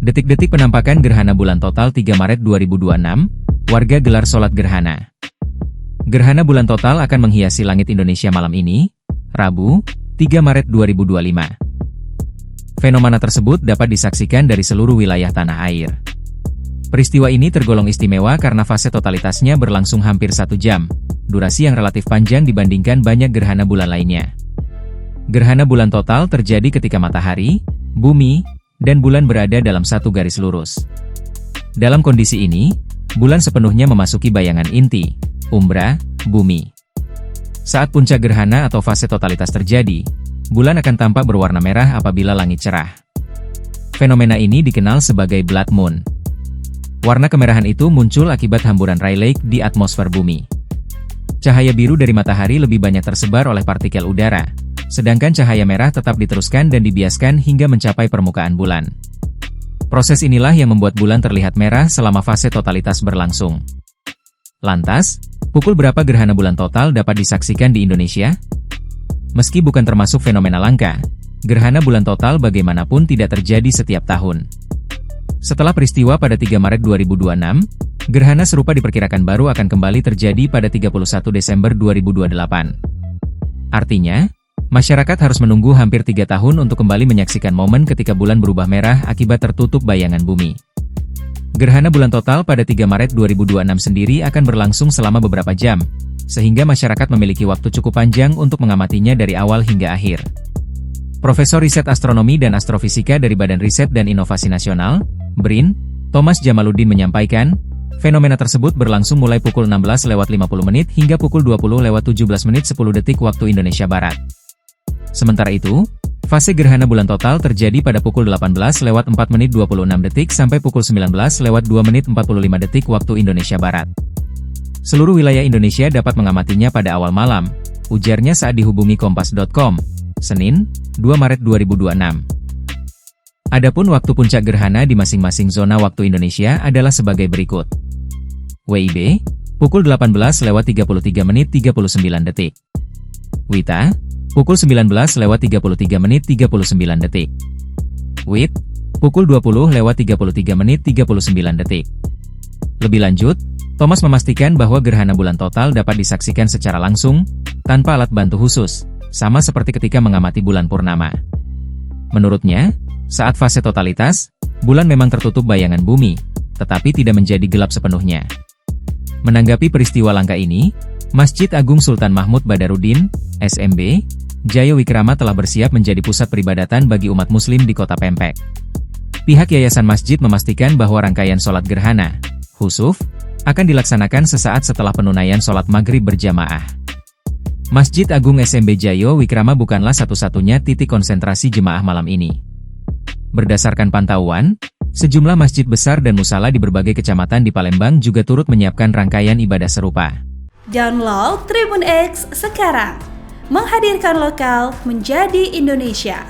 Detik-detik penampakan gerhana bulan total 3 Maret 2026, warga gelar sholat gerhana. Gerhana bulan total akan menghiasi langit Indonesia malam ini, Rabu, 3 Maret 2025. Fenomena tersebut dapat disaksikan dari seluruh wilayah tanah air. Peristiwa ini tergolong istimewa karena fase totalitasnya berlangsung hampir 1 jam, durasi yang relatif panjang dibandingkan banyak gerhana bulan lainnya. Gerhana bulan total terjadi ketika matahari, bumi, dan bulan berada dalam satu garis lurus. Dalam kondisi ini, bulan sepenuhnya memasuki bayangan inti, umbra, bumi. Saat puncak gerhana atau fase totalitas terjadi, bulan akan tampak berwarna merah apabila langit cerah. Fenomena ini dikenal sebagai blood moon. Warna kemerahan itu muncul akibat hamburan Rayleigh di atmosfer bumi. Cahaya biru dari matahari lebih banyak tersebar oleh partikel udara, sedangkan cahaya merah tetap diteruskan dan dibiaskan hingga mencapai permukaan bulan. Proses inilah yang membuat bulan terlihat merah selama fase totalitas berlangsung. Lantas, pukul berapa gerhana bulan total dapat disaksikan di Indonesia? Meski bukan termasuk fenomena langka, gerhana bulan total bagaimanapun tidak terjadi setiap tahun. Setelah peristiwa pada 3 Maret 2026, gerhana serupa diperkirakan baru akan kembali terjadi pada 31 Desember 2028. Artinya, masyarakat harus menunggu hampir 3 tahun untuk kembali menyaksikan momen ketika bulan berubah merah akibat tertutup bayangan bumi. Gerhana bulan total pada 3 Maret 2026 sendiri akan berlangsung selama beberapa jam, sehingga masyarakat memiliki waktu cukup panjang untuk mengamatinya dari awal hingga akhir. Profesor Riset Astronomi dan Astrofisika dari Badan Riset dan Inovasi Nasional, BRIN, Thomas Jamaluddin menyampaikan, fenomena tersebut berlangsung mulai pukul 16.50 hingga pukul 20.17 waktu Indonesia Barat. Sementara itu, fase gerhana bulan total terjadi pada pukul 18.04 sampai pukul 19.02 waktu Indonesia Barat. Seluruh wilayah Indonesia dapat mengamatinya pada awal malam, ujarnya saat dihubungi Kompas.com, Senin, 2 Maret 2026. Adapun waktu puncak gerhana di masing-masing zona waktu Indonesia adalah sebagai berikut. WIB, pukul 18.33 WITA, pukul 19.33 WIB, pukul 20.33 Lebih lanjut, Thomas memastikan bahwa gerhana bulan total dapat disaksikan secara langsung, tanpa alat bantu khusus, sama seperti ketika mengamati bulan purnama. Menurutnya, saat fase totalitas, bulan memang tertutup bayangan bumi, tetapi tidak menjadi gelap sepenuhnya. Menanggapi peristiwa langka ini, Masjid Agung Sultan Mahmud Badarudin, SMB, Jayawikrama telah bersiap menjadi pusat peribadatan bagi umat muslim di Kota Pempek. Pihak yayasan masjid memastikan bahwa rangkaian sholat gerhana, khusuf, akan dilaksanakan sesaat setelah penunaian sholat maghrib berjamaah. Masjid Agung SMB Jayawikrama bukanlah satu-satunya titik konsentrasi jemaah malam ini. Berdasarkan pantauan, sejumlah masjid besar dan musala di berbagai kecamatan di Palembang juga turut menyiapkan rangkaian ibadah serupa. Download Tribun X sekarang, menghadirkan lokal menjadi Indonesia.